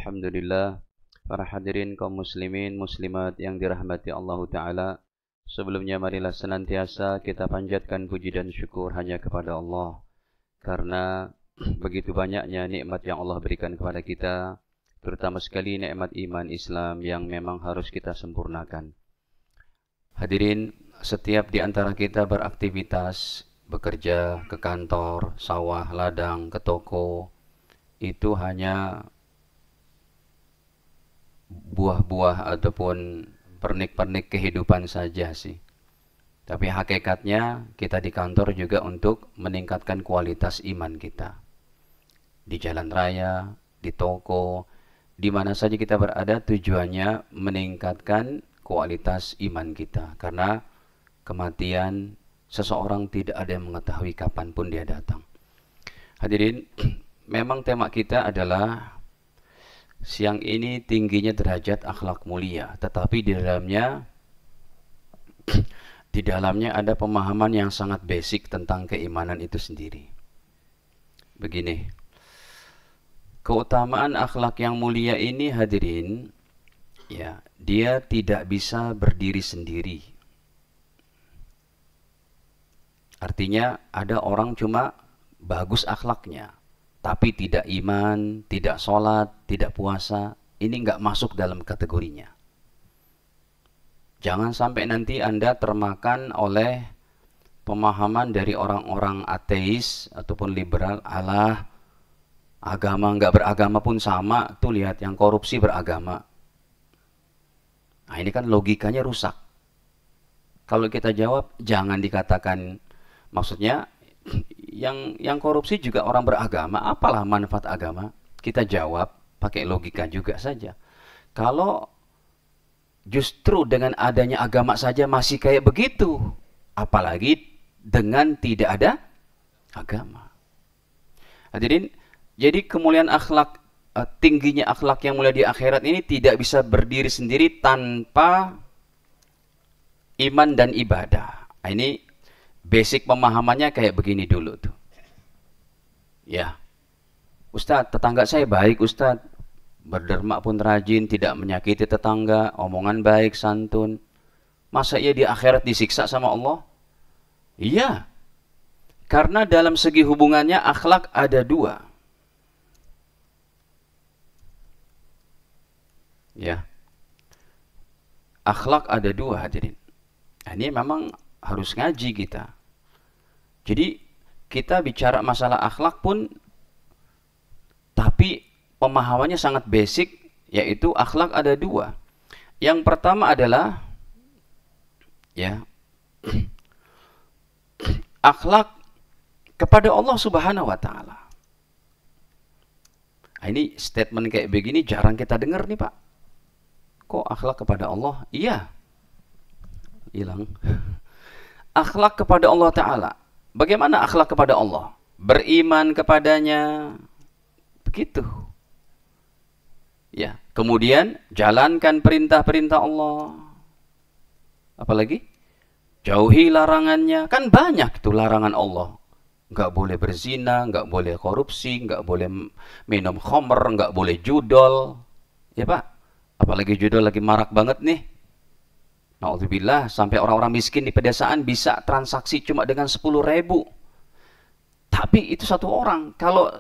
Alhamdulillah, para hadirin kaum muslimin muslimat yang dirahmati Allah Ta'ala. Sebelumnya marilah senantiasa kita panjatkan puji dan syukur hanya kepada Allah, karena begitu banyaknya nikmat yang Allah berikan kepada kita, terutama sekali nikmat iman Islam yang memang harus kita sempurnakan. Hadirin, setiap di antara kita beraktivitas, bekerja, ke kantor, sawah, ladang, ke toko, itu hanya buah-buah ataupun pernik-pernik kehidupan saja sih. Tapi hakikatnya kita di kantor juga untuk meningkatkan kualitas iman kita. Di jalan raya, di toko, di mana saja kita berada, tujuannya meningkatkan kualitas iman kita. Karena kematian seseorang tidak ada yang mengetahui kapanpun dia datang. Hadirin, memang tema kita adalah siang ini tingginya derajat akhlak mulia, tetapi di dalamnya ada pemahaman yang sangat basic tentang keimanan itu sendiri. Begini, keutamaan akhlak yang mulia ini hadirin, ya, dia tidak bisa berdiri sendiri. Artinya ada orang cuma bagus akhlaknya, tapi tidak iman, tidak sholat, tidak puasa, ini nggak masuk dalam kategorinya. Jangan sampai nanti Anda termakan oleh pemahaman dari orang-orang ateis ataupun liberal, alah agama nggak beragama pun sama, tuh lihat yang korupsi beragama. Nah ini kan logikanya rusak. Kalau kita jawab, jangan dikatakan, maksudnya yang korupsi juga orang beragama, apalah manfaat agama? Kita jawab pakai logika juga saja. Kalau justru dengan adanya agama saja masih kayak begitu, apalagi dengan tidak ada agama. Hadirin, jadi kemuliaan akhlak, tingginya akhlak yang mulia di akhirat ini tidak bisa berdiri sendiri tanpa iman dan ibadah. Ini basic pemahamannya kayak begini dulu tuh. Ya, Ustadz, tetangga saya baik Ustadz, berderma pun rajin, tidak menyakiti tetangga, omongan baik, santun. Masa ia di akhirat disiksa sama Allah? Iya, karena dalam segi hubungannya akhlak ada dua. Ya, akhlak ada dua hadirin. Ini memang harus ngaji kita. Jadi kita bicara masalah akhlak pun, tapi pemahamannya sangat basic, yaitu akhlak ada dua. Yang pertama adalah ya akhlak kepada Allah Subhanahu wa Ta'ala. Nah, ini statement kayak begini jarang kita dengar nih Pak. Kok akhlak kepada Allah? Iya, hilang. Akhlak kepada Allah Ta'ala. Bagaimana akhlak kepada Allah? Beriman kepadanya. Begitu. Ya, kemudian jalankan perintah-perintah Allah. Apalagi? Jauhi larangannya. Kan banyak itu larangan Allah. Nggak boleh berzina, nggak boleh korupsi, nggak boleh minum khamr, nggak boleh judol. Ya Pak, apalagi judol lagi marak banget nih. Na'udzubillah, sampai orang-orang miskin di pedesaan bisa transaksi cuma dengan 10.000. Tapi itu satu orang. Kalau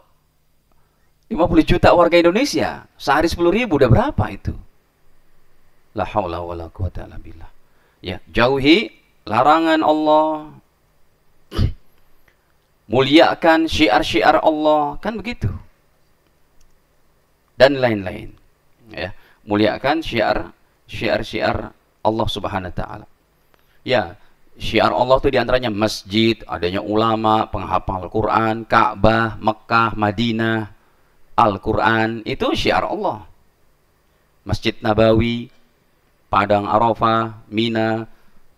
50 juta warga Indonesia, sehari 10.000 udah berapa itu? La haula wala quwata illa billah. Ya, jauhi larangan Allah. Muliakan syiar-syiar Allah, kan begitu. Dan lain-lain. Ya, muliakan syiar-syiar Allah Subhanahu wa Ta'ala. Ya, syiar Allah itu diantaranya masjid, adanya ulama, penghafal Quran, Ka'bah, Mekah, Madinah, Al-Quran, itu syiar Allah. Masjid Nabawi, Padang Arafah, Mina,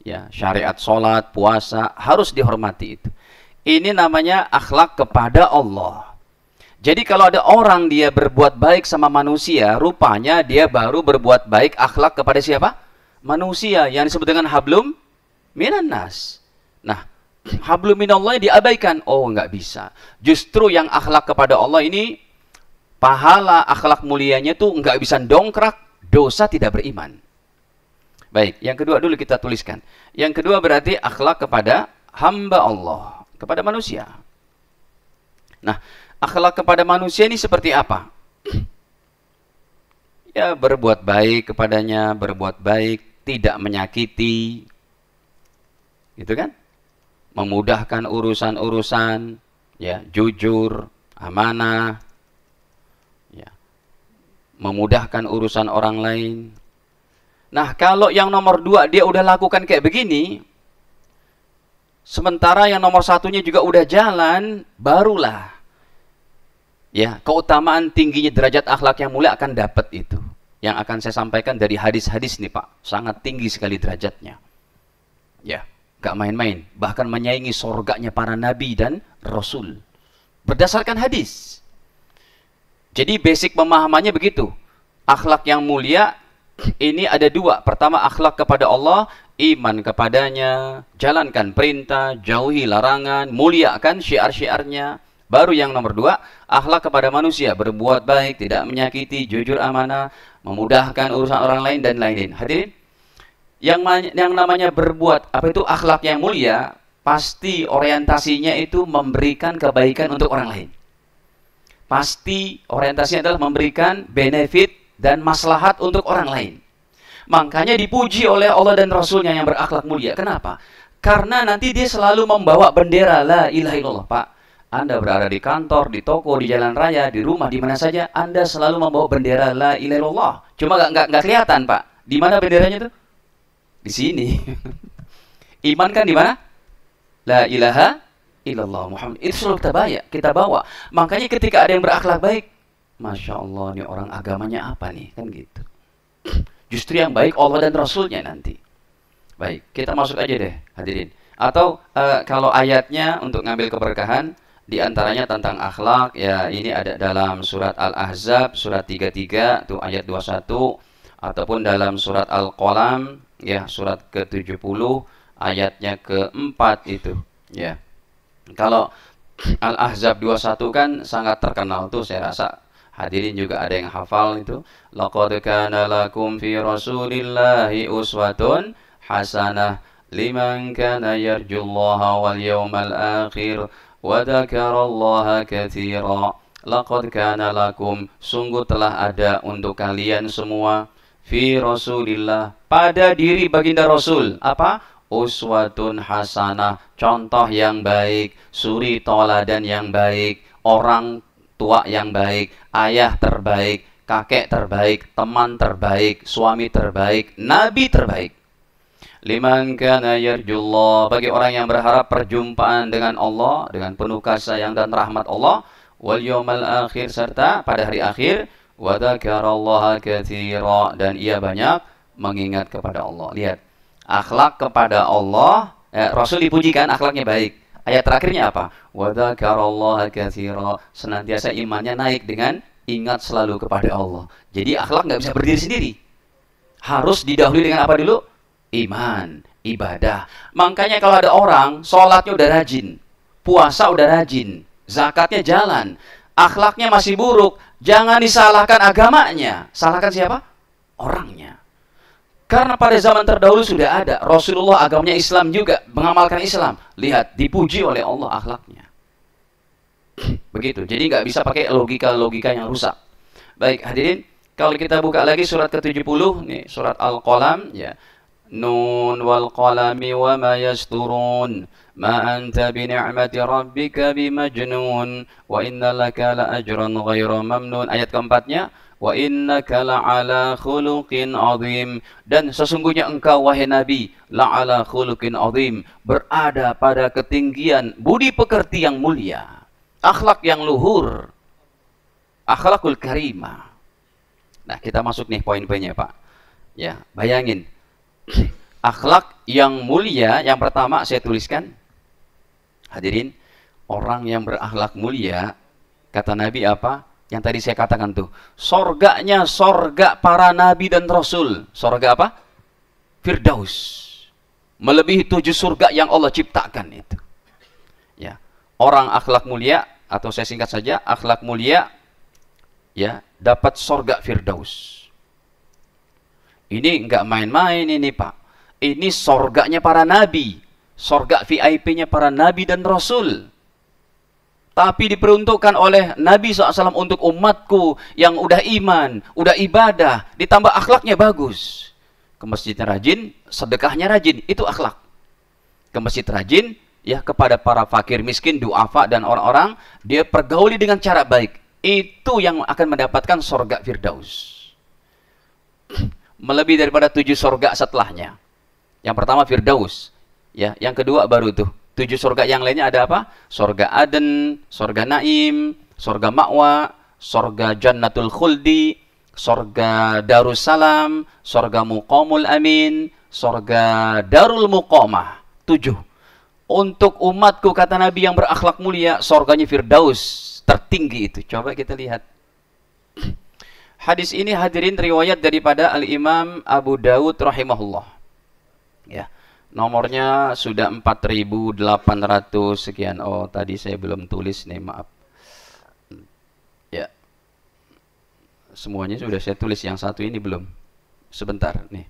ya, syariat sholat, puasa, harus dihormati itu. Ini namanya akhlak kepada Allah. Jadi kalau ada orang dia berbuat baik sama manusia, rupanya dia baru berbuat baik akhlak kepada siapa? Manusia, yang disebut dengan hablum minan nas. Nah, hablum minallah diabaikan. Oh, nggak bisa. Justru yang akhlak kepada Allah ini pahala akhlak mulianya tuh nggak bisa dongkrak dosa tidak beriman. Baik, yang kedua dulu kita tuliskan. Yang kedua berarti akhlak kepada hamba Allah, kepada manusia. Nah, akhlak kepada manusia ini seperti apa? Ya, berbuat baik kepadanya, berbuat baik, tidak menyakiti, gitu kan? Memudahkan urusan-urusan, ya, jujur, amanah, ya, memudahkan urusan orang lain. Nah, kalau yang nomor 2 dia udah lakukan kayak begini, sementara yang nomor 1-nya juga udah jalan, barulah ya keutamaan tingginya derajat akhlak yang mulia akan dapat itu. Yang akan saya sampaikan dari hadis-hadis nih Pak, sangat tinggi sekali derajatnya. Ya, gak main-main, bahkan menyaingi sorganya para nabi dan rasul. Berdasarkan hadis. Jadi basic pemahamannya begitu. Akhlak yang mulia ini ada 2. Pertama, akhlak kepada Allah, iman kepadanya, jalankan perintah, jauhi larangan, muliakan syiar-syiarnya. Baru yang nomor 2, akhlak kepada manusia, berbuat baik, tidak menyakiti, jujur, amanah, memudahkan urusan orang lain dan lain-lain. Hadirin, yang namanya berbuat apa itu akhlak yang mulia, pasti orientasinya itu memberikan kebaikan untuk orang lain. Pasti orientasinya adalah memberikan benefit dan maslahat untuk orang lain. Makanya dipuji oleh Allah dan Rasulnya yang berakhlak mulia. Kenapa? Karena nanti dia selalu membawa bendera la ilaha illallah, Pak. Anda berada di kantor, di toko, di jalan raya, di rumah, di mana saja, Anda selalu membawa bendera la ilaha illallah. Cuma nggak kelihatan, Pak. Di mana benderanya tuh? Di sini. Iman kan di mana? La ilaha illallah Muhammad. Itu selalu kita bawa. Makanya ketika ada yang berakhlak baik, Masya Allah, ini orang agamanya apa nih? Kan gitu. Justru yang baik Allah dan Rasulnya nanti. Baik, kita masuk aja deh, hadirin. Atau kalau ayatnya untuk ngambil keberkahan, di antaranya tentang akhlak, ya ini ada dalam surat Al-Ahzab, surat 33, tuh ayat 21, ataupun dalam surat Al-Qalam, ya surat ke-70, ayatnya ke-4 itu. Ya. Kalau Al-Ahzab 21 kan sangat terkenal tuh, saya rasa hadirin juga ada yang hafal itu. Laqad kana lakum fi Rasulillahi uswatun hasanah liman kana yarjullaha wal yawmal akhir wa dzakarallaha katsira. Laqad kana lakum, sungguh telah ada untuk kalian semua, fi Rasulillah, pada diri baginda Rasul, apa? Uswatun hasanah, contoh yang baik, suri toladan yang baik, orang tua yang baik, ayah terbaik, kakek terbaik, teman terbaik, suami terbaik, nabi terbaik. Liman kana yarjullah, bagi orang yang berharap perjumpaan dengan Allah, dengan penuh kasih sayang dan rahmat Allah, wal yawmal akhir, serta pada hari akhir, wa dzakarallaha katsira, dan ia banyak mengingat kepada Allah. Lihat, akhlak kepada Allah, Rasul dipujikan akhlaknya baik. Ayat terakhirnya apa? Wa dzakarallaha katsira, senantiasa imannya naik dengan ingat selalu kepada Allah. Jadi akhlak nggak bisa berdiri sendiri. Harus didahului dengan apa dulu? Iman, ibadah. Makanya kalau ada orang sholatnya udah rajin, puasa udah rajin, zakatnya jalan, akhlaknya masih buruk, jangan disalahkan agamanya. Salahkan siapa? Orangnya. Karena pada zaman terdahulu sudah ada. Rasulullah agamanya Islam juga, mengamalkan Islam. Lihat, dipuji oleh Allah akhlaknya. Begitu. Jadi nggak bisa pakai logika-logika yang rusak. Baik, hadirin, kalau kita buka lagi surat ke-70, nih surat Al-Qalam, ya. Nun wal qalami wa ma yasturun, ma anta bi ni'mati rabbika bimajnun, wa inna laka la ajran ghaira mamnun. Ayat keempatnya, wa innaka la'ala khuluqin azim, dan sesungguhnya engkau wahai Nabi la'ala khuluqin azim, berada pada ketinggian budi pekerti yang mulia, akhlak yang luhur, akhlakul karimah. Nah, kita masuk nih poin-poinnya, Pak. Ya, bayangin. Akhlak yang mulia, yang pertama saya tuliskan. Hadirin, orang yang berakhlak mulia, kata Nabi apa? Yang tadi saya katakan tuh, sorganya sorga para nabi dan rasul. Sorga apa? Firdaus. Melebihi 7 surga yang Allah ciptakan itu. Ya, orang akhlak mulia, atau saya singkat saja, akhlak mulia ya, dapat sorga Firdaus. Ini nggak main-main ini Pak. Ini sorganya para nabi, sorga VIP-nya para nabi dan rasul. Tapi diperuntukkan oleh Nabi SAW untuk umatku yang udah iman, udah ibadah, ditambah akhlaknya bagus. Ke masjidnya rajin, sedekahnya rajin, itu akhlak. Ke masjid rajin, ya, kepada para fakir miskin, duafa dan orang-orang, dia pergauli dengan cara baik. Itu yang akan mendapatkan sorga Firdaus. Melebihi daripada 7 sorga setelahnya. Yang pertama Firdaus, ya, yang kedua baru tuh 7 surga yang lainnya ada apa? Surga Aden, surga Naim, surga Ma'wa, surga Jannatul Khuldi, surga Darussalam, surga Muqamul Amin, surga Darul Muqamah. 7. Untuk umatku, kata Nabi, yang berakhlak mulia, surganya Firdaus, tertinggi itu. Coba kita lihat. Hadis ini hadirin riwayat daripada Al-Imam Abu Dawud rahimahullah. Ya. Nomornya sudah 4.800 sekian. Oh, tadi saya belum tulis nih, maaf. Ya. Semuanya sudah saya tulis, yang satu ini belum. Sebentar nih.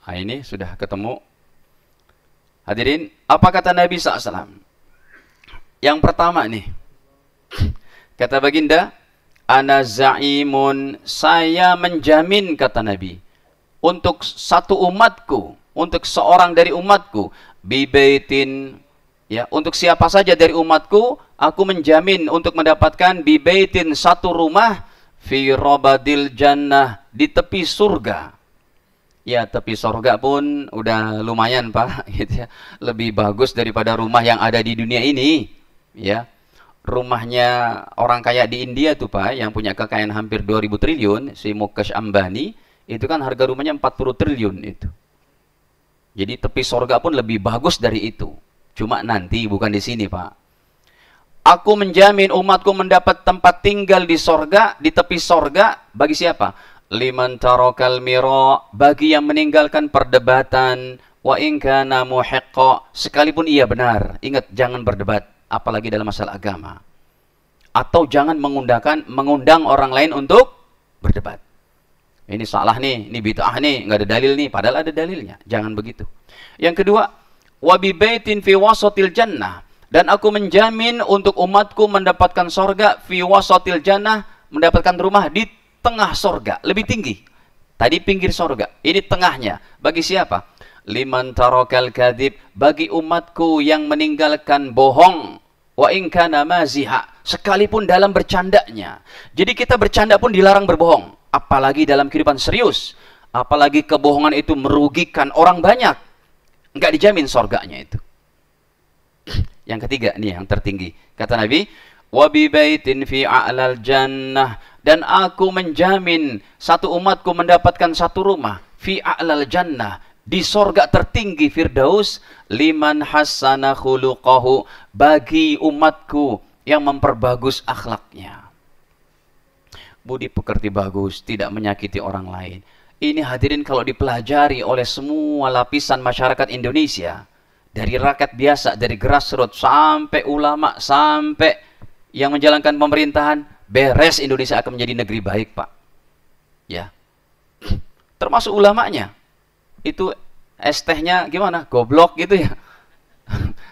Nah, ini sudah ketemu. Hadirin, apa kata Nabi SAW? Yang pertama nih. Kata baginda, ana za'imun, saya menjamin, kata Nabi, untuk satu umatku, untuk seorang dari umatku, bibaitin, ya, untuk siapa saja dari umatku, aku menjamin untuk mendapatkan bibaitin, satu rumah, fi robadil jannah, di tepi surga. Ya, tepi surga pun udah lumayan Pak, gitu ya. Lebih bagus daripada rumah yang ada di dunia ini, ya. Rumahnya orang kaya di India tuh Pak, yang punya kekayaan hampir 2000 triliun, si Mukesh Ambani, itu kan harga rumahnya 40 triliun itu. Jadi tepi sorga pun lebih bagus dari itu. Cuma nanti, bukan di sini Pak. Aku menjamin umatku mendapat tempat tinggal di sorga, di tepi sorga, bagi siapa? Liman tarokal miro, bagi yang meninggalkan perdebatan, wa in kana muhiqqa, sekalipun ia benar. Ingat, jangan berdebat, apalagi dalam masalah agama. Atau jangan mengundang orang lain untuk berdebat. Ini salah nih, ini bid'ah nih, nggak ada dalil nih, padahal ada dalilnya. Jangan begitu. Yang kedua, wa bi baitin fi wasatil jannah, dan aku menjamin untuk umatku mendapatkan sorga fi wasatil jannah, mendapatkan rumah di tengah sorga, lebih tinggi. Tadi pinggir sorga, ini tengahnya. Bagi siapa? Liman tarokal kadhib, bagi umatku yang meninggalkan bohong, wa in kana maziha, sekalipun dalam bercandanya. Jadi kita bercanda pun dilarang berbohong, apalagi dalam kehidupan serius. Apalagi kebohongan itu merugikan orang banyak, nggak dijamin sorganya itu. Yang ketiga nih, yang tertinggi, kata Nabi, wa bi baitin fi a'lal jannah, dan aku menjamin satu umatku mendapatkan satu rumah fi a'lal jannah, di sorga tertinggi Firdaus, liman hassana khuluqahu, bagi umatku yang memperbagus akhlaknya. Budi pekerti bagus, tidak menyakiti orang lain. Ini hadirin kalau dipelajari oleh semua lapisan masyarakat Indonesia, dari rakyat biasa, dari grassroots sampai ulama, sampai yang menjalankan pemerintahan, beres Indonesia akan menjadi negeri baik Pak. Ya, termasuk ulamanya. Itu es tehnya gimana? Goblok gitu ya.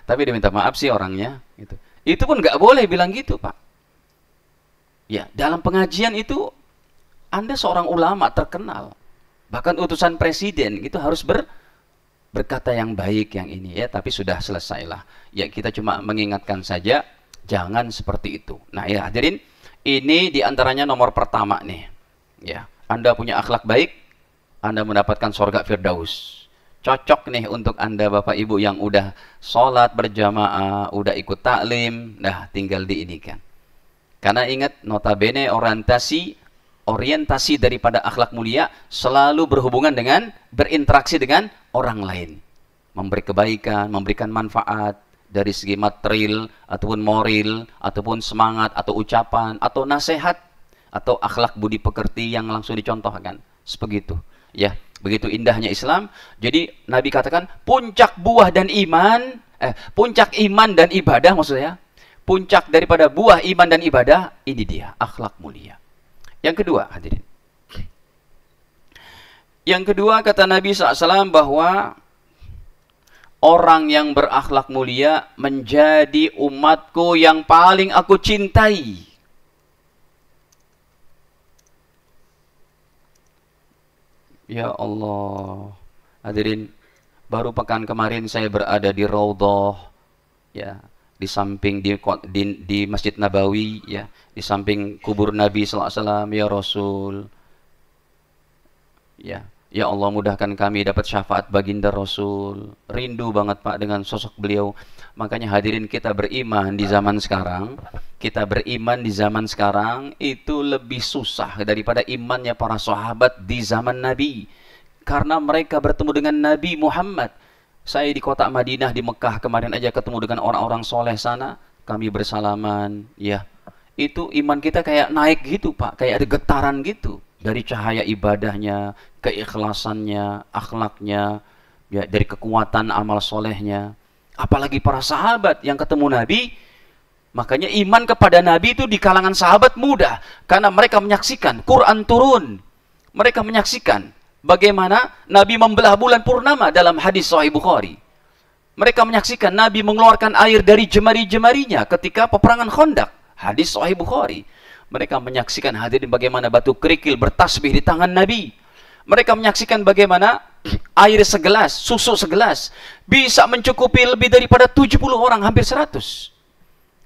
Tapi dia minta maaf sih orangnya. Gitu. Itu pun nggak boleh bilang gitu Pak. Ya, dalam pengajian itu Anda seorang ulama terkenal. Bahkan utusan presiden itu harus berkata yang baik yang ini ya. Tapi sudah selesailah. Ya, kita cuma mengingatkan saja, jangan seperti itu. Nah ya hadirin, ini diantaranya nomor pertama nih. Ya, Anda punya akhlak baik, Anda mendapatkan surga Firdaus. Cocok nih untuk Anda Bapak Ibu yang udah sholat berjamaah, udah ikut taklim, nah tinggal diinikan. Karena ingat, notabene orientasi daripada akhlak mulia selalu berhubungan dengan, berinteraksi dengan orang lain. Memberi kebaikan, memberikan manfaat, dari segi material, ataupun moral, ataupun semangat, atau ucapan, atau nasihat, atau akhlak budi pekerti yang langsung dicontohkan. Sebegitu. Ya, begitu indahnya Islam. Jadi Nabi katakan puncak buah dan iman, puncak iman dan ibadah maksudnya, puncak daripada buah iman dan ibadah, ini dia, akhlak mulia. Yang kedua, hadirin. Yang kedua, kata Nabi SAW bahwa orang yang berakhlak mulia menjadi umatku yang paling aku cintai. Ya Allah, hadirin, baru pekan kemarin saya berada di Raudhah, ya, di samping di Masjid Nabawi, ya, di samping kubur Nabi SAW, ya Rasul. Ya Allah, mudahkan kami dapat syafaat baginda Rasul. Rindu banget Pak dengan sosok beliau. Makanya hadirin, kita beriman di zaman sekarang, itu lebih susah daripada imannya para sahabat di zaman Nabi. Karena mereka bertemu dengan Nabi Muhammad. Saya di kota Madinah, di Mekah kemarin aja ketemu dengan orang-orang soleh sana. Kami bersalaman, ya. Itu iman kita kayak naik gitu Pak, kayak ada getaran gitu. Dari cahaya ibadahnya, keikhlasannya, akhlaknya, ya, dari kekuatan amal solehnya. Apalagi para sahabat yang ketemu Nabi. Makanya iman kepada Nabi itu di kalangan sahabat mudah. Karena mereka menyaksikan Quran turun. Mereka menyaksikan bagaimana Nabi membelah bulan purnama dalam hadis Sahih Bukhari. Mereka menyaksikan Nabi mengeluarkan air dari jemari-jemarinya ketika peperangan Khandaq. Hadis Sahih Bukhari. Mereka menyaksikan hadirin bagaimana batu kerikil bertasbih di tangan Nabi. Mereka menyaksikan bagaimana air segelas, susu segelas bisa mencukupi lebih daripada 70 orang, hampir 100.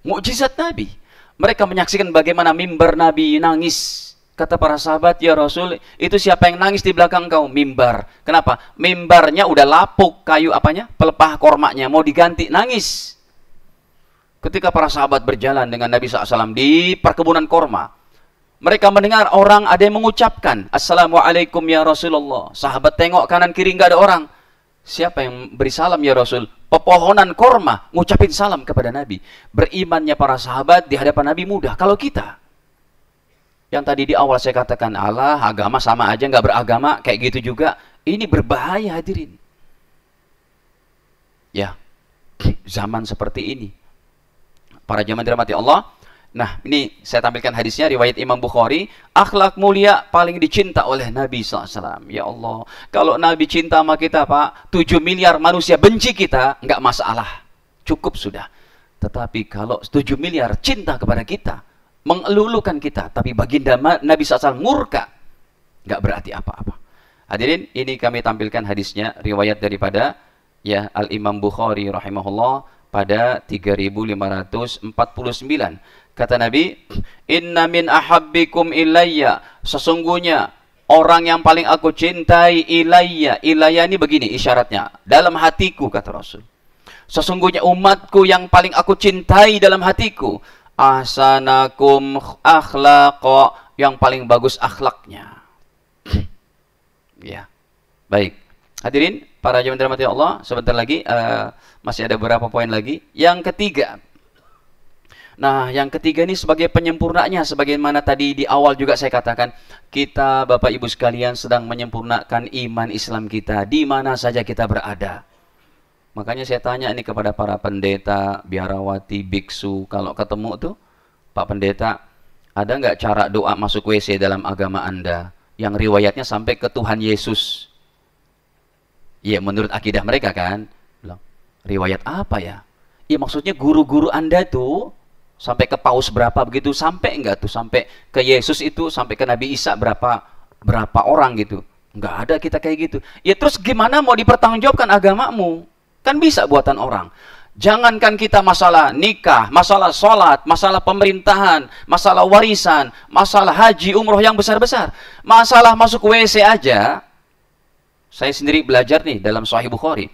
Mukjizat Nabi. Mereka menyaksikan bagaimana mimbar Nabi nangis. Kata para sahabat, ya Rasul, itu siapa yang nangis di belakang kau? Mimbar. Kenapa? Mimbarnya udah lapuk, kayu apanya? Pelepah kormaknya mau diganti, nangis. Ketika para sahabat berjalan dengan Nabi SAW di perkebunan korma, mereka mendengar orang ada yang mengucapkan, Assalamualaikum ya Rasulullah. Sahabat tengok kanan kiri nggak ada orang. Siapa yang beri salam ya Rasul? Pepohonan korma ngucapin salam kepada Nabi. Berimannya para sahabat di hadapan Nabi mudah. Kalau kita, yang tadi di awal saya katakan, Allah, agama sama aja, nggak beragama, kayak gitu juga. Ini berbahaya hadirin. Ya, zaman seperti ini. Para jamaah dirahmati Allah. Nah, ini saya tampilkan hadisnya, riwayat Imam Bukhari. Akhlak mulia paling dicinta oleh Nabi SAW. Ya Allah, kalau Nabi cinta sama kita Pak, 7 miliar manusia benci kita, nggak masalah. Cukup sudah. Tetapi kalau 7 miliar cinta kepada kita, mengelulukan kita, tapi baginda Nabi SAW murka, nggak berarti apa-apa. Hadirin, ini kami tampilkan hadisnya, riwayat daripada ya Al-Imam Bukhari rahimahullah pada 3549. Kata Nabi, inna min ahabbikum ilayya, sesungguhnya orang yang paling aku cintai ilayya. Ilayya ini begini isyaratnya, dalam hatiku, kata Rasul. Sesungguhnya umatku yang paling aku cintai dalam hatiku, ahsanakum akhlaqa, yang paling bagus akhlaknya. Ya, baik. Hadirin, para jemaah dirahmati Allah, sebentar lagi masih ada beberapa poin lagi. Yang ketiga. Nah, yang ketiga ini sebagai penyempurnanya, sebagaimana tadi di awal juga saya katakan, kita Bapak Ibu sekalian sedang menyempurnakan iman Islam kita di mana saja kita berada. Makanya saya tanya ini kepada para pendeta, biarawati, biksu, kalau ketemu tuh, Pak Pendeta, ada nggak cara doa masuk WC dalam agama Anda yang riwayatnya sampai ke Tuhan Yesus? Ya, menurut akidah mereka kan. Bilang, riwayat apa ya? Ya maksudnya guru-guru Anda tuh sampai ke paus berapa begitu, sampai enggak tuh sampai ke Yesus itu, sampai ke Nabi Isa berapa orang gitu. Enggak ada kita kayak gitu. Ya terus gimana mau dipertanggungjawabkan agamamu? Kan bisa buatan orang. Jangankan kita masalah nikah, masalah sholat, masalah pemerintahan, masalah warisan, masalah haji, umroh yang besar-besar. Masalah masuk WC aja. Saya sendiri belajar nih dalam Sahih Bukhari.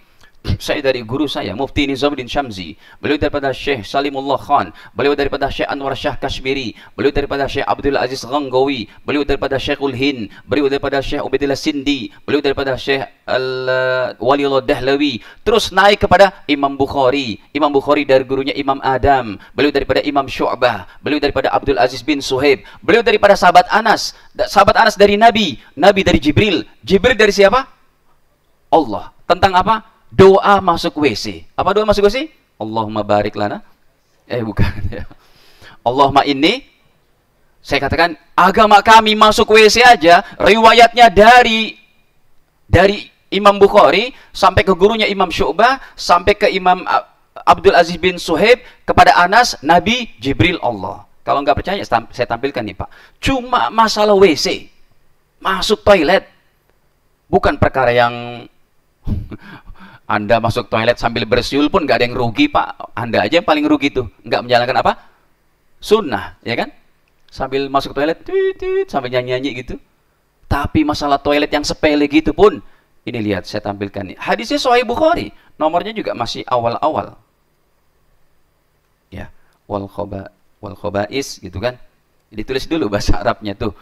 Saya dari guru saya, Mufti Nizamuddin Syamsi. Beliau daripada Syekh Salimullah Khan. Beliau daripada Syekh Anwar Shah Kashmiri. Beliau daripada Syekh Abdul Aziz Ghanggawi. Beliau daripada Syekhul Hind. Beliau daripada Syekh Ubaidillah Sindi. Beliau daripada Syekh Waliullah Dahlawi. Terus naik kepada Imam Bukhari. Imam Bukhari dari gurunya Imam Adam. Beliau daripada Imam Syu'bah. Beliau daripada Abdul Aziz bin Suhaib. Beliau daripada sahabat Anas. Sahabat Anas dari Nabi. Nabi dari Jibril. Jibril dari siapa? Allah. Tentang apa? Doa masuk WC. Apa doa masuk WC? Allahumma barik lana Bukan ya. Allahumma inni, saya katakan agama kami masuk WC aja riwayatnya dari Imam Bukhari sampai ke gurunya Imam Syu'bah sampai ke Imam Abdul Aziz bin Suhaib kepada Anas, Nabi Jibril Allah. Kalau nggak percaya saya tampilkan nih Pak. Cuma masalah WC, masuk toilet, bukan perkara yang Anda masuk toilet sambil bersiul pun nggak ada yang rugi Pak. Anda aja yang paling rugi tuh, nggak menjalankan apa? Sunnah, ya kan? Sambil masuk toilet, sambil nyanyi-nyanyi gitu. Tapi masalah toilet yang sepele gitu pun, ini lihat saya tampilkan nih. Hadisnya Sahih Bukhari, nomornya juga masih awal-awal. Ya, wal khobais gitu kan. Ditulis dulu bahasa Arabnya tuh.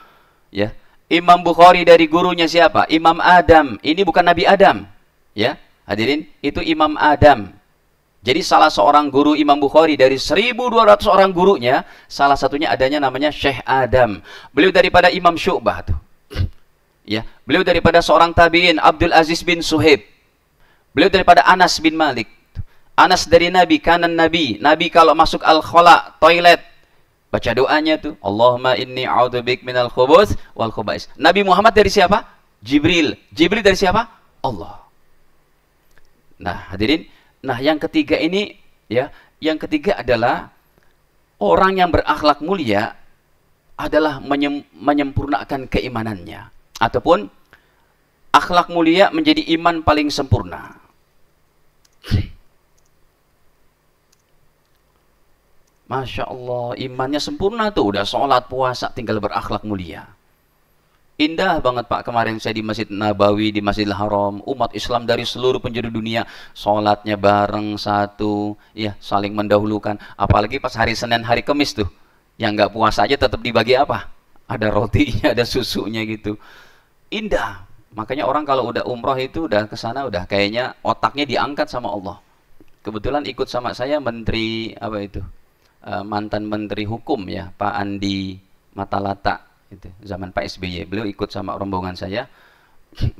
Ya. Imam Bukhari dari gurunya siapa? Imam Adam. Ini bukan Nabi Adam. Ya. Hadirin, itu Imam Adam. Jadi salah seorang guru Imam Bukhari dari 1.200 orang gurunya, salah satunya adanya namanya Syekh Adam. Beliau daripada Imam Syu'bah tuh. Ya, beliau daripada seorang tabi'in Abdul Aziz bin Suhaib. Beliau daripada Anas bin Malik. Anas dari Nabi, kanan Nabi. Nabi kalau masuk al-khala, toilet, baca doanya tuh, Allahumma inni a'udzubik minal khubuts wal khubais. Nabi Muhammad dari siapa? Jibril. Jibril dari siapa? Allah. Nah, hadirin, nah yang ketiga ini ya, yang ketiga adalah orang yang berakhlak mulia adalah menyempurnakan keimanannya, ataupun akhlak mulia menjadi iman paling sempurna. Masya Allah, imannya sempurna tuh, udah sholat, puasa, tinggal berakhlak mulia. Indah banget Pak, kemarin saya di Masjid Nabawi, di Masjidil Haram, umat Islam dari seluruh penjuru dunia, sholatnya bareng satu, ya saling mendahulukan. Apalagi pas hari Senin, hari Kamis tuh, yang nggak puasa aja tetap dibagi apa? Ada rotinya, ada susunya gitu. Indah. Makanya orang kalau udah umroh itu udah kesana, udah kayaknya otaknya diangkat sama Allah. Kebetulan ikut sama saya menteri apa itu? Mantan Menteri Hukum ya, Pak Andi Matalata itu, zaman Pak SBY. Beliau ikut sama rombongan saya.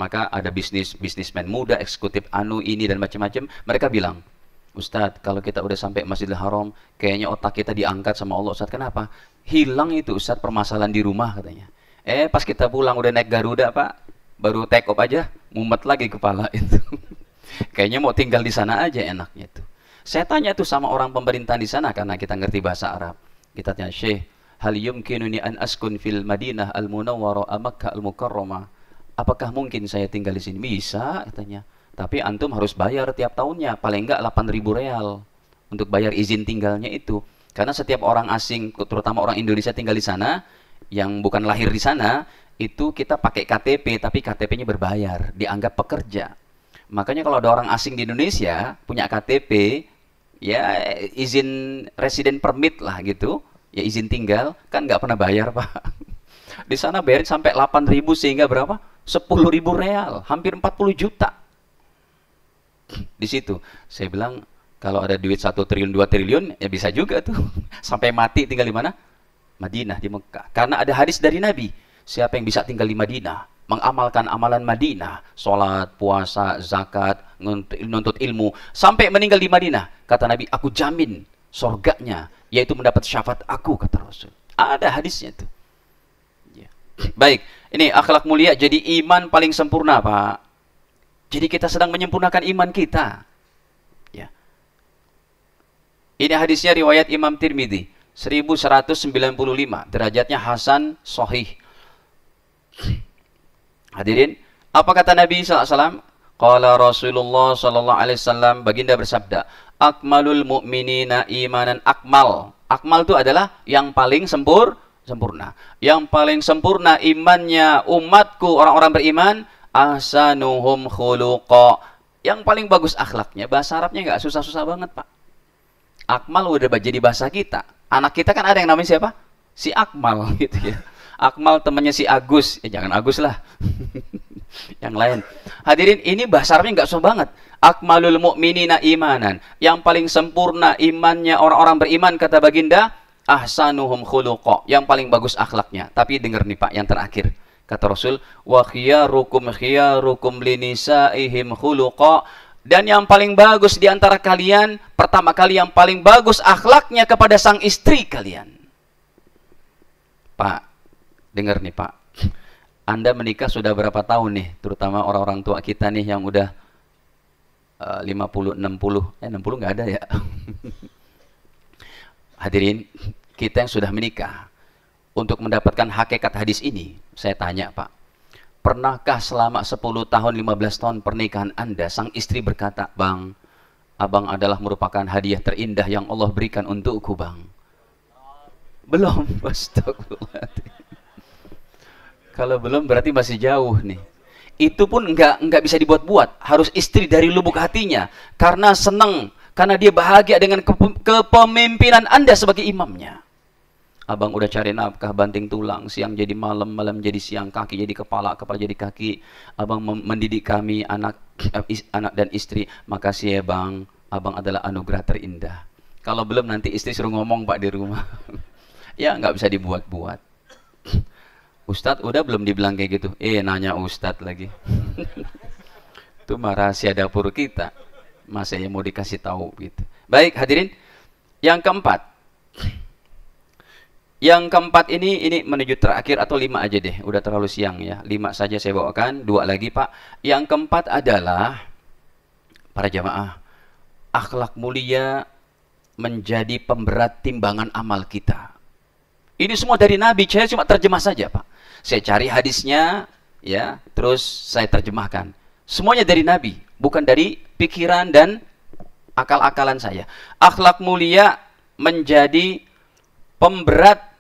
Maka ada bisnismen muda, eksekutif ini dan macam-macam. Mereka bilang, Ustadz, kalau kita udah sampai Masjidil Haram, kayaknya otak kita diangkat sama Allah. Ustadz, kenapa? Hilang itu Ustadz permasalahan di rumah katanya. Pas kita pulang udah naik Garuda Pak, baru take off aja, mumet lagi kepala itu. Kayaknya mau tinggal di sana aja enaknya tuh. Saya tanya tuh sama orang pemerintahan di sana karena kita ngerti bahasa Arab. Kita tanya, Syekh, hal yumkinuni an askun fil Madinah al-Munawwarah Makkah al-Mukarramah? Apakah mungkin saya tinggal di sini? Bisa katanya. Tapi antum harus bayar tiap tahunnya, paling enggak 8.000 real untuk bayar izin tinggalnya itu. Karena setiap orang asing, terutama orang Indonesia tinggal di sana, yang bukan lahir di sana, itu kita pakai KTP, tapi KTP-nya berbayar, dianggap pekerja. Makanya kalau ada orang asing di Indonesia punya KTP, ya izin resident permit lah gitu, ya izin tinggal, kan nggak pernah bayar Pak. Di sana bayarin sampai 8.000 sehingga berapa? 10.000 real, hampir 40 juta. Di situ saya bilang kalau ada duit 1 triliun 2 triliun ya bisa juga tuh sampai mati tinggal di mana? Madinah, di Mekah. Karena ada hadis dari Nabi, siapa yang bisa tinggal di Madinah, mengamalkan amalan Madinah, sholat, puasa, zakat, nuntut ilmu, sampai meninggal di Madinah, kata Nabi, aku jamin surganya, yaitu mendapat syafaat aku, kata Rasul. Ada hadisnya tuh. Ya. Baik, ini akhlak mulia jadi iman paling sempurna Pak. Jadi kita sedang menyempurnakan iman kita. Ya. Ini hadisnya riwayat Imam Tirmidzi, 1195, derajatnya hasan sahih. Hadirin, apa kata Nabi SAW? Qala Rasulullah SAW, baginda bersabda, akmalul mu'minina imanan. Akmal itu adalah yang paling sempurna. Yang paling sempurna imannya umatku, orang-orang beriman, ahsanuhum khuluqa, yang paling bagus akhlaknya. Bahasa Arabnya nggak susah-susah banget Pak. Akmal udah jadi bahasa kita. Anak kita kan ada yang namanya siapa? Si Akmal gitu ya. Akmal temannya si Agus, jangan Agus lah. Yang lain. Hadirin, ini bahasa Arabnya nggak susah banget. Akmalul mu'minina imanan, yang paling sempurna imannya orang-orang beriman, kata baginda, ahsanuhum khuluqa, yang paling bagus akhlaknya. Tapi dengar nih Pak, yang terakhir. Kata Rasul, wa khiyarukum khiyyarukum linisaihim khuluqa, Dan yang paling bagus di antara kalian, pertama kali yang paling bagus akhlaknya kepada sang istri kalian. Pak, dengar nih Pak. Anda menikah sudah berapa tahun nih? Terutama orang-orang tua kita nih yang udah 50, 60. 60 nggak ada ya. Hadirin, kita yang sudah menikah, untuk mendapatkan hakikat hadis ini, saya tanya Pak, pernahkah selama 10 tahun, 15 tahun pernikahan Anda, sang istri berkata, Bang, abang adalah merupakan hadiah terindah yang Allah berikan untukku, Bang? Belum. Astagfirullahaladzim. Kalau belum berarti masih jauh nih. Itu pun nggak bisa dibuat-buat. Harus istri dari lubuk hatinya. Karena senang, karena dia bahagia dengan kepemimpinan Anda sebagai imamnya. Abang udah cari nafkah, banting tulang, siang jadi malam, malam jadi siang, kaki jadi kepala, kepala jadi kaki. Abang mendidik kami, anak dan istri. Makasih ya Bang, abang adalah anugerah terindah. Kalau belum nanti istri suruh ngomong Pak di rumah. Ya nggak bisa dibuat-buat. Ustadz udah belum dibilang kayak gitu? Nanya Ustadz lagi. Itu mah rahasia dapur kita. Masa yang mau dikasih tahu gitu. Baik hadirin, yang keempat. Yang keempat ini menuju terakhir atau 5 aja deh, udah terlalu siang ya. 5 saja saya bawakan, 2 lagi Pak. Yang keempat adalah, para jamaah, akhlak mulia menjadi pemberat timbangan amal kita. Ini semua dari Nabi, saya cuma terjemah saja Pak. Saya cari hadisnya, ya, terus saya terjemahkan. Semuanya dari Nabi, bukan dari pikiran dan akal-akalan saya. Akhlak mulia menjadi pemberat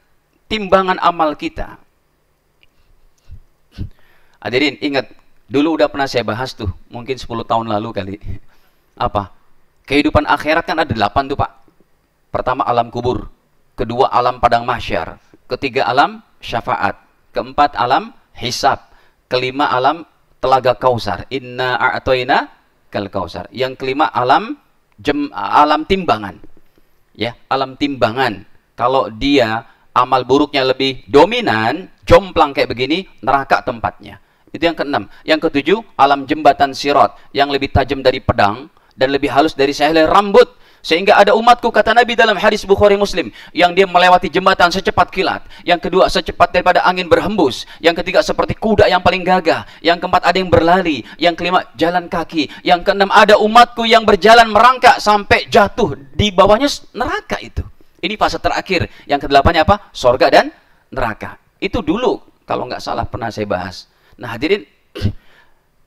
timbangan amal kita. Hadirin, ingat, dulu udah pernah saya bahas tuh, mungkin 10 tahun lalu kali. Apa? Kehidupan akhirat kan ada 8 tuh Pak. Pertama alam kubur, kedua alam padang mahsyar, ketiga alam syafaat, keempat alam hisab, kelima alam telaga kausar, inna a'toina kal kausar. Yang kelima alam timbangan. Ya, alam timbangan. Kalau dia amal buruknya lebih dominan, jomplang kayak begini, neraka tempatnya. Itu yang keenam. Yang ketujuh, alam jembatan sirat, yang lebih tajam dari pedang dan lebih halus dari sehelai rambut. Sehingga ada umatku, kata Nabi dalam hadis Bukhari Muslim, yang dia melewati jembatan secepat kilat. Yang kedua, secepat daripada angin berhembus. Yang ketiga, seperti kuda yang paling gagah. Yang keempat, ada yang berlari. Yang kelima, jalan kaki. Yang keenam, ada umatku yang berjalan merangkak sampai jatuh di bawahnya neraka itu. Ini fase terakhir. Yang kedelapannya apa? Sorga dan neraka. Itu dulu, kalau nggak salah pernah saya bahas. Nah hadirin,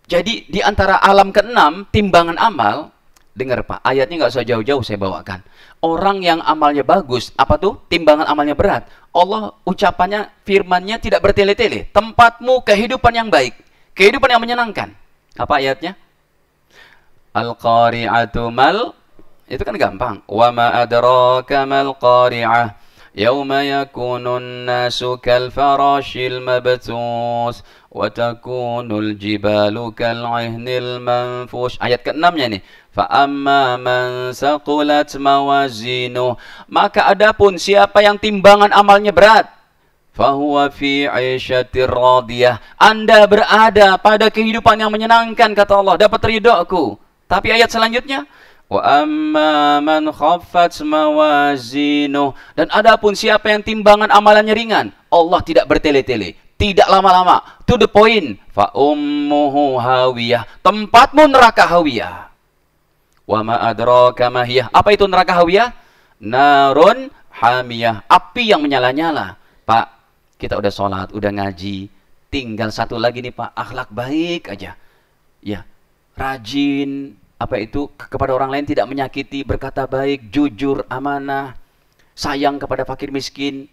jadi di antara alam keenam, timbangan amal, dengar Pak, ayatnya nggak usah jauh-jauh saya bawakan. Orang yang amalnya bagus, apa tuh? Timbangan amalnya berat. Allah ucapannya, firmannya tidak bertele-tele. Tempatmu kehidupan yang baik, kehidupan yang menyenangkan. Apa ayatnya? Al-qari'atu mal, itu kan gampang. Wa ma adraka mal qari'ah, yauma yakunun nasu kal farashil mabthus wa takunul jibalu kal 'ihnil manfush. Ayat ke-6-nya nih. Fa amma man saqulat mawazinuh, maka adapun siapa yang timbangan amalnya berat, fahuwa fi 'isyatir radiyah, Anda berada pada kehidupan yang menyenangkan, kata Allah, dapat ridhoku. Tapi ayat selanjutnya, wa amma man khaffat mawazinuh, dan adapun siapa yang timbangan amalannya ringan, Allah tidak bertele-tele, tidak lama-lama, to the point, fa ummuhu hawiyah, tempatmu neraka hawiyah. Wa ma adraka ma hiyah, apa itu neraka hawiyah? Narun hamiyah, api yang menyala-nyala. Pak, kita udah sholat, udah ngaji, tinggal satu lagi nih Pak, akhlak baik aja. Ya, rajin, apa itu, kepada orang lain tidak menyakiti, berkata baik, jujur, amanah, sayang kepada fakir miskin,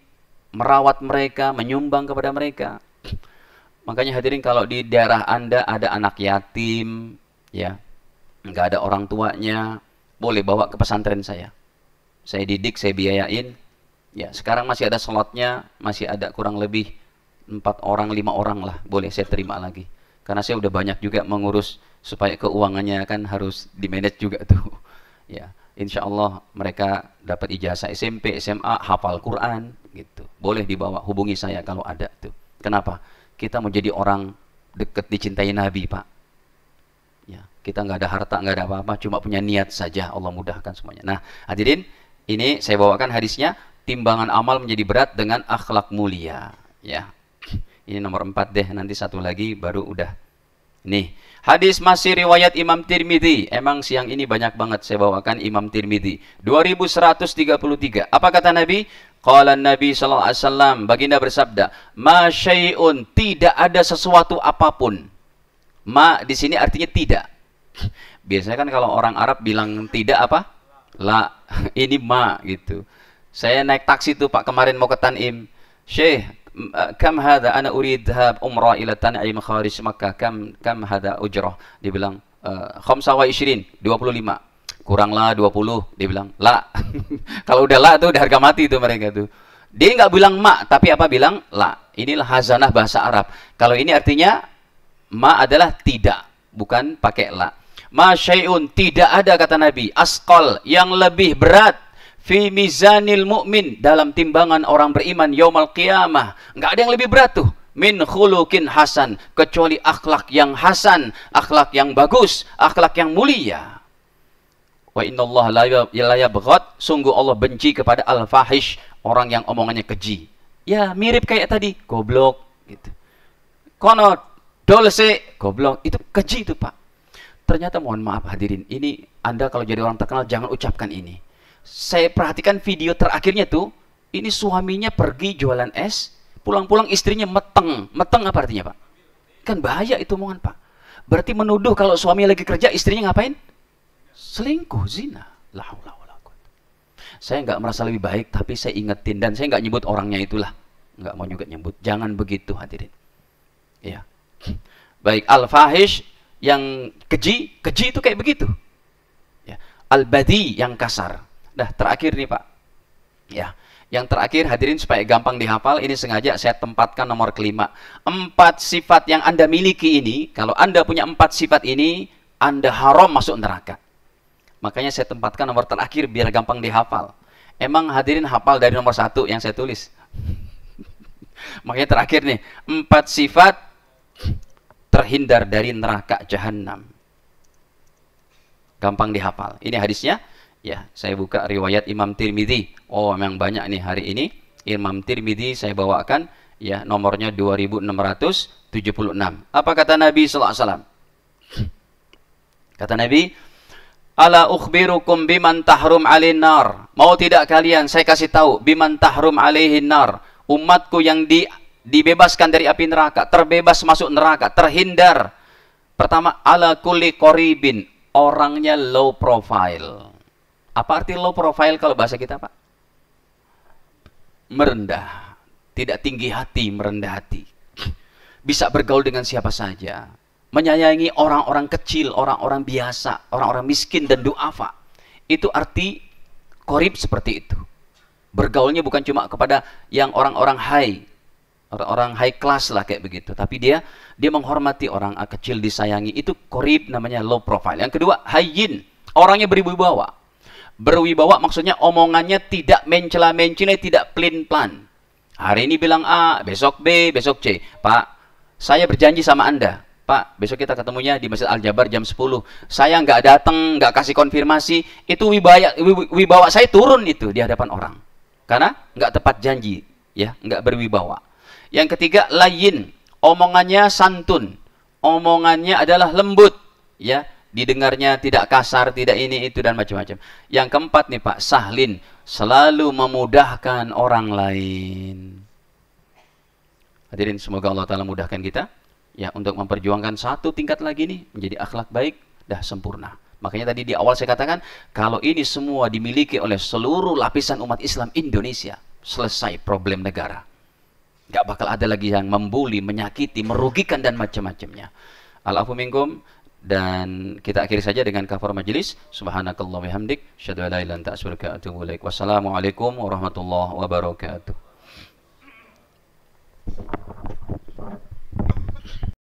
merawat mereka, menyumbang kepada mereka. Makanya hadirin, kalau di daerah Anda ada anak yatim, ya, nggak ada orang tuanya, boleh bawa ke pesantren saya. Saya didik, saya biayain. Ya, sekarang masih ada slotnya, masih ada kurang lebih 4 orang, 5 orang lah, boleh saya terima lagi. Karena saya udah banyak juga mengurus supaya keuangannya kan harus di-manage juga tuh. Ya, insya Allah mereka dapat ijazah SMP, SMA, hafal Quran gitu. Boleh dibawa, hubungi saya kalau ada tuh. Kenapa? Kita mau jadi orang dekat dicintai Nabi, Pak. Ya, Kita nggak ada harta, nggak ada apa-apa, cuma punya niat saja, Allah mudahkan semuanya. Nah, hadirin, ini saya bawakan hadisnya, timbangan amal menjadi berat dengan akhlak mulia. Ya, ini nomor 4 deh, nanti satu lagi baru udah. Nih, hadis masih riwayat Imam Tirmidzi. Emang siang ini banyak banget saya bawakan Imam Tirmidzi. 2133. Apa kata Nabi? Qala Nabi sallallahu alaihi wasallam, baginda bersabda, "Ma syai'un, tidak ada sesuatu apapun." Ma di sini artinya tidak. Biasanya kan kalau orang Arab bilang tidak apa? La. Ini ma gitu. Saya naik taksi tuh Pak kemarin mau ke Tanim. Syekh, kam hadha ana urid dhab umrah ila Tan'im kharij Makkah, kam hadha ujrah. Dia bilang 25, 25. Kuranglah 20, dia bilang la. Kalau udah la tuh udah harga mati tuh mereka tuh. Dia nggak bilang ma, tapi apa bilang la. Inilah hazanah bahasa Arab. Kalau ini artinya ma adalah tidak, bukan pakai la. Ma syai'un, tidak ada kata Nabi, asqal, yang lebih berat fi mizanil mu'min, dalam timbangan orang beriman yaumal qiyamah. Enggak ada yang lebih berat tuh, min khuluqin hasan, kecuali akhlak yang hasan, akhlak yang bagus, akhlak yang mulia. Wa innallaha la yabghad, sungguh Allah benci kepada al-fahish, orang yang omongannya keji. Ya, mirip kayak tadi, goblok gitu. Kono dolse, goblok, itu keji itu, Pak. Ternyata mohon maaf hadirin, ini Anda kalau jadi orang terkenal jangan ucapkan ini. Saya perhatikan video terakhirnya tuh, ini suaminya pergi jualan es, pulang-pulang istrinya meteng. Meteng apa artinya, Pak? Kan bahaya itu omongan, Pak. Berarti menuduh kalau suami lagi kerja, istrinya ngapain? Selingkuh, zina. La haula wala quwwata. Saya nggak merasa lebih baik, tapi saya ingetin, dan saya nggak nyebut orangnya itulah. Nggak mau juga nyebut. Jangan begitu hadirin. Ya. Baik, al-fahish yang keji, keji itu kayak begitu. Ya. Al-badi yang kasar. Dah, terakhir nih Pak. Ya, yang terakhir hadirin supaya gampang dihafal, ini sengaja saya tempatkan nomor kelima. 4 sifat yang Anda miliki ini, kalau Anda punya 4 sifat ini, Anda haram masuk neraka. Makanya saya tempatkan nomor terakhir biar gampang dihafal. Emang hadirin hafal dari nomor 1 yang saya tulis. Makanya terakhir nih, 4 sifat terhindar dari neraka jahanam. Gampang dihafal. Ini hadisnya. Ya, saya buka riwayat Imam Tirmidzi. Oh, memang banyak nih hari ini. Imam Tirmidzi saya bawakan, ya, nomornya 2676. Apa kata Nabi sallallahu alaihi wasallam? Kata Nabi, "Ala ukhbirukum biman tahrum 'alain nar." Mau tidak kalian saya kasih tahu biman tahrum 'alaihin nar, umatku yang dibebaskan dari api neraka, terbebas masuk neraka, terhindar. Pertama, ala kulli qoribin, orangnya low profile. Apa arti low profile kalau bahasa kita, Pak? Merendah, tidak tinggi hati, merendah hati. Bisa bergaul dengan siapa saja, menyayangi orang-orang kecil, orang-orang biasa, orang-orang miskin dan duafa. Itu arti qorib seperti itu. Bergaulnya bukan cuma kepada yang orang-orang high, orang high class lah kayak begitu, tapi dia menghormati orang kecil, disayangi. Itu qorib, namanya low profile. Yang kedua, hayyin, orangnya berwibawa. Berwibawa maksudnya omongannya tidak mencela-mencela, tidak pelin-pelan. Hari ini bilang A, besok B, besok C. Pak, saya berjanji sama Anda, Pak, besok kita ketemunya di Masjid Al-Jabar jam 10. Saya nggak datang, nggak kasih konfirmasi, itu wibawa saya turun itu di hadapan orang. Karena nggak tepat janji, ya, nggak berwibawa. Yang ketiga, layin, omongannya santun, omongannya adalah lembut, ya, didengarnya tidak kasar, tidak ini itu dan macam-macam. Yang keempat nih Pak, sahlin, selalu memudahkan orang lain. Hadirin, semoga Allah Ta'ala mudahkan kita, ya, untuk memperjuangkan satu tingkat lagi nih menjadi akhlak baik dah sempurna. Makanya tadi di awal saya katakan, kalau ini semua dimiliki oleh seluruh lapisan umat Islam Indonesia, selesai problem negara. Gak bakal ada lagi yang membuli, menyakiti, merugikan dan macam-macamnya. Al-afu minkum. Dan kita akhiri saja dengan kafar majelis. Subhanakallah wa bihamdik, asyhadu an la ilaha illa anta astaghfiruka wa atubu ilaik. Wassalamualaikum warahmatullahi wabarakatuh.